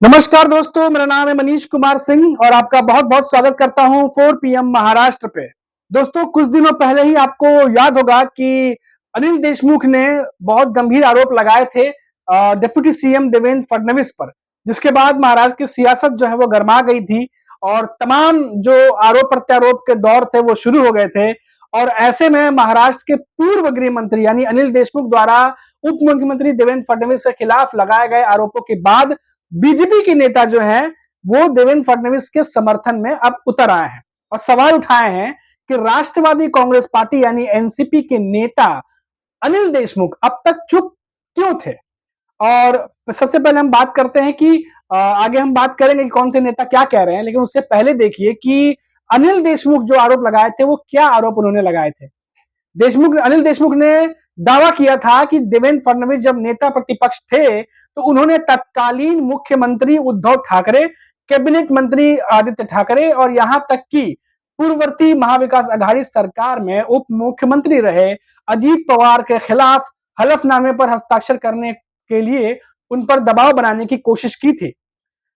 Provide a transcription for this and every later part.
नमस्कार दोस्तों, मेरा नाम है मनीष कुमार सिंह और आपका बहुत-बहुत स्वागत करता हूं 4 पीएम महाराष्ट्र पे। दोस्तों, कुछ दिनों पहले ही आपको याद होगा कि अनिल देशमुख ने बहुत गंभीर आरोप लगाए थे डिप्टी सीएम देवेंद्र फडणवीस पर, जिसके बाद महाराष्ट्र की सियासत जो है वो गरमा गई थी और तमाम जो आरोप-प्रत्यारोप के दौर थे वो शुरू हो गए थे। और ऐसे में महाराष्ट्र के पूर्व गृह मंत्री यानी अनिल देशमुख द्वारा उप मुख्यमंत्री देवेंद्र फडणवीस के खिलाफ लगाए गए आरोपों के बाद बीजेपी के नेता जो हैं वो देवेंद्र फडणवीस के समर्थन में अब उतर आए हैं और सवाल उठाए हैं कि राष्ट्रवादी कांग्रेस पार्टी यानी एनसीपी के नेता अनिल देशमुख अब तक चुप क्यों थे। और सबसे पहले हम बात करते हैं कि आगे हम बात करेंगे कि कौन से नेता क्या कह रहे हैं, लेकिन उससे पहले देखिए कि अनिल देशमुख जो आरोप लगाए थे वो क्या आरोप उन्होंने लगाए थे। अनिल देशमुख ने दावा किया था कि देवेंद्र फडणवीस जब नेता प्रतिपक्ष थे तो उन्होंने तत्कालीन मुख्यमंत्री उद्धव ठाकरे, कैबिनेट मंत्री आदित्य ठाकरे और यहां तक कि पूर्ववर्ती महाविकास आघाड़ी सरकार में उप मुख्यमंत्री रहे अजीत पवार के खिलाफ हलफनामे पर हस्ताक्षर करने के लिए उन पर दबाव बनाने की कोशिश की थी।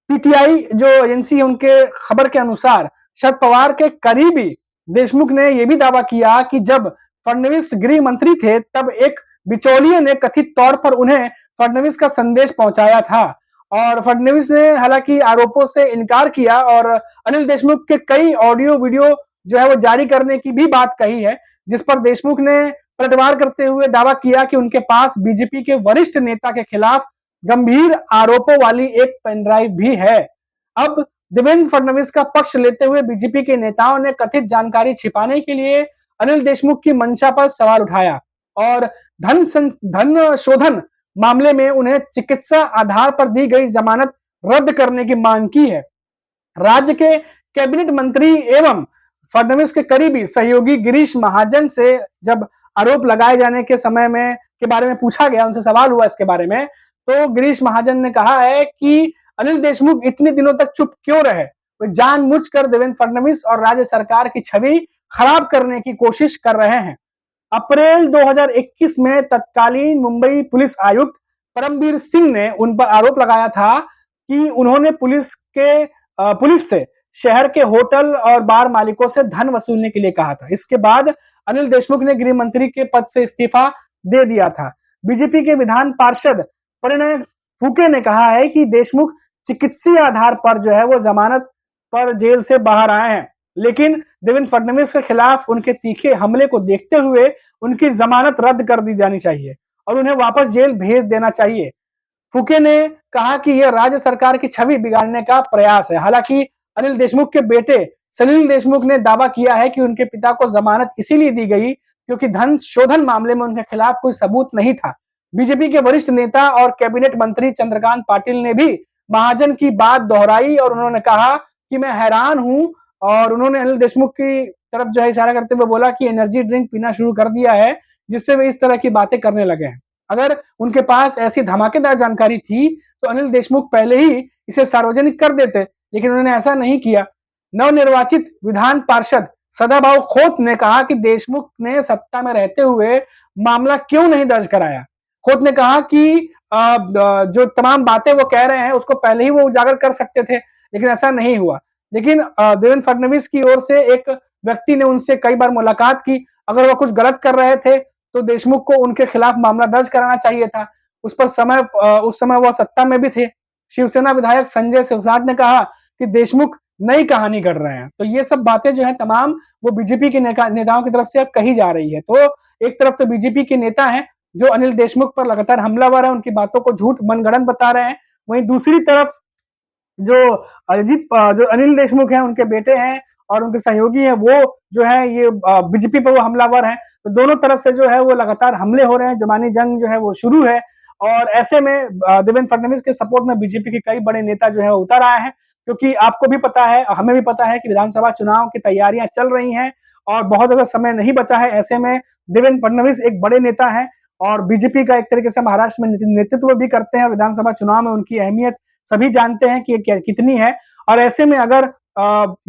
पीटीआई जो एजेंसी है उनके खबर के अनुसार शरद पवार के करीबी देशमुख ने यह भी दावा किया कि जब फडणवीस गृह मंत्री थे तब एक बिचौलिए ने कथित तौर पर उन्हें फडणवीस का संदेश पहुंचाया था। और फडणवीस ने हालांकि आरोपों से इनकार किया और अनिल देशमुख के कई ऑडियो वीडियो जो है वो जारी करने की भी बात कही है, जिस पर देशमुख ने पलटवार करते हुए दावा किया कि उनके पास बीजेपी के वरिष्ठ नेता के खिलाफ गंभीर आरोपों वाली एक पेनड्राइव भी है। अब देवेंद्र फडणवीस का पक्ष लेते हुए बीजेपी के नेताओं ने कथित जानकारी छिपाने के लिए अनिल देशमुख की मंशा पर सवाल उठाया और धन शोधन मामले में उन्हें चिकित्सा आधार पर दी गई जमानत रद्द करने की मांग की है। राज्य के कैबिनेट मंत्री एवं फडणवीस के करीबी सहयोगी गिरीश महाजन से जब आरोप लगाए जाने के समय में के बारे में पूछा गया, उनसे सवाल हुआ इसके बारे में, तो गिरीश महाजन ने कहा है कि अनिल देशमुख इतने दिनों तक चुप क्यों रहे। वे जानबूझकर देवेंद्र फडणवीस और राज्य सरकार की छवि खराब करने की कोशिश कर रहे हैं। अप्रैल 2021 में तत्कालीन मुंबई पुलिस आयुक्त परमबीर सिंह ने उन पर आरोप लगाया था कि उन्होंने पुलिस से शहर के होटल और बार मालिकों से धन वसूलने के लिए कहा था। इसके बाद अनिल देशमुख ने गृह मंत्री के पद से इस्तीफा दे दिया था। बीजेपी के विधान पार्षद परिणय फूके ने कहा है कि देशमुख चिकित्सीय आधार पर जो है वो जमानत पर जेल से बाहर आए हैं, लेकिन देवेंद्र फडणवीस के खिलाफ उनके तीखे हमले को देखते हुए उनकी जमानत रद्द कर दी जानी चाहिए और उन्हें वापस जेल भेज देना चाहिए। फूके ने कहा कि यह राज्य सरकार की छवि बिगाड़ने का प्रयास है। हालांकि अनिल देशमुख के बेटे सलील देशमुख ने दावा किया है कि उनके पिता को जमानत इसीलिए दी गई क्योंकि धन शोधन मामले में उनके खिलाफ कोई सबूत नहीं था। बीजेपी के वरिष्ठ नेता और कैबिनेट मंत्री चंद्रकांत पाटिल ने भी महाजन की बात दोहराई और उन्होंने कहा कि मैं हैरान हूं, और उन्होंने अनिल देशमुख की तरफ जो है इशारा करते हुए बोला कि एनर्जी ड्रिंक पीना शुरू कर दिया है जिससे वे इस तरह की बातें करने लगे हैं। अगर उनके पास ऐसी धमाकेदार जानकारी थी तो अनिल देशमुख पहले ही इसे सार्वजनिक कर देते, लेकिन उन्होंने ऐसा नहीं किया। नवनिर्वाचित विधान पार्षद सदाभाऊ खोत ने कहा कि देशमुख ने सत्ता में रहते हुए मामला क्यों नहीं दर्ज कराया। खोत ने कहा कि जो तमाम बातें वो कह रहे हैं उसको पहले ही वो उजागर कर सकते थे, लेकिन ऐसा नहीं हुआ। लेकिन देवेंद्र फडणवीस की ओर से एक व्यक्ति ने उनसे कई बार मुलाकात की। अगर वो कुछ गलत कर रहे थे तो देशमुख को उनके खिलाफ मामला दर्ज कराना चाहिए था। उस समय वह सत्ता में भी थे। शिवसेना विधायक संजय सिरसाट ने कहा कि देशमुख नई कहानी गढ़ रहे हैं। तो ये सब बातें जो है तमाम वो बीजेपी के नेताओं की तरफ से अब कही जा रही है। तो एक तरफ तो बीजेपी के नेता हैं जो अनिल देशमुख पर लगातार हमलावर है, उनकी बातों को झूठ मनगढ़ंत बता रहे हैं। वहीं दूसरी तरफ जो अनिल देशमुख हैं उनके बेटे हैं और उनके सहयोगी हैं, वो जो है ये बीजेपी पर वो हमलावर हैं। तो दोनों तरफ से जो है वो लगातार हमले हो रहे हैं, जुबानी जंग जो है वो शुरू है। और ऐसे में देवेंद्र फडणवीस के सपोर्ट में बीजेपी के कई बड़े नेता जो है उतर आए हैं, क्योंकि आपको भी पता है, हमें भी पता है कि विधानसभा चुनाव की तैयारियां चल रही हैं और बहुत ज्यादा समय नहीं बचा है। ऐसे में देवेंद्र फडणवीस एक बड़े नेता हैं और बीजेपी का एक तरीके से महाराष्ट्र में नेतृत्व भी करते हैं। विधानसभा चुनाव में उनकी अहमियत सभी जानते हैं कि कितनी है। और ऐसे में अगर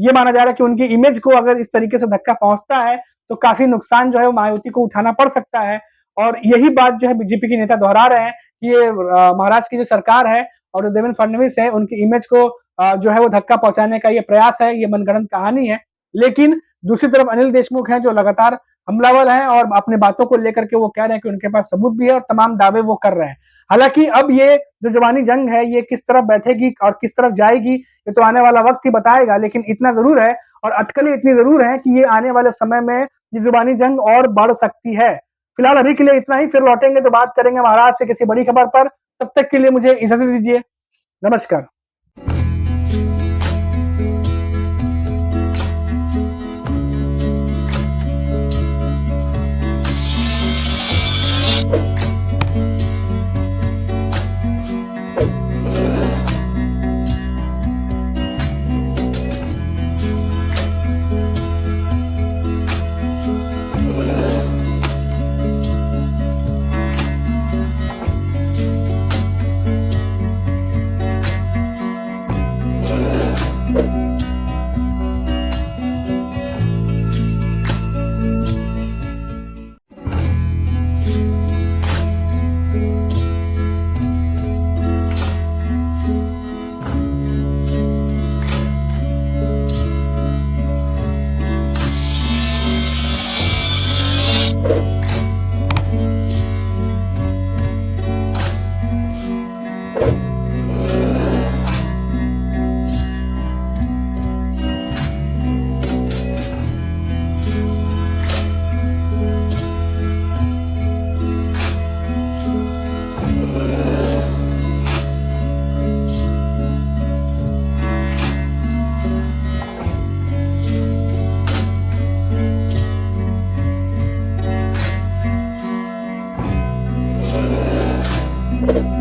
ये माना जा रहा है कि उनकी इमेज को अगर इस तरीके से धक्का पहुंचता है तो काफी नुकसान जो है महायुति को उठाना पड़ सकता है। और यही बात जो है बीजेपी के नेता दोहरा रहे हैं कि ये महाराष्ट्र की जो सरकार है और जो देवेंद्र फडणवीस है उनकी इमेज को जो है वो धक्का पहुंचाने का ये प्रयास है, ये मनगढ़ंत कहानी है। लेकिन दूसरी तरफ अनिल देशमुख हैं जो लगातार हमलावर हैं और अपनी बातों को लेकर के वो कह रहे हैं कि उनके पास सबूत भी है और तमाम दावे वो कर रहे हैं। हालांकि अब ये जो जवानी जंग है ये किस तरफ बैठेगी और किस तरफ जाएगी ये तो आने वाला वक्त ही बताएगा, लेकिन इतना जरूर है और अटकलें इतनी जरूर है कि ये आने वाले समय में ये जुबानी जंग और बढ़ सकती है। फिलहाल अभी के लिए इतना ही, फिर लौटेंगे तो बात करेंगे महाराष्ट्र से किसी बड़ी खबर पर। तब तक के लिए मुझे इजाजत दीजिए, नमस्कार। you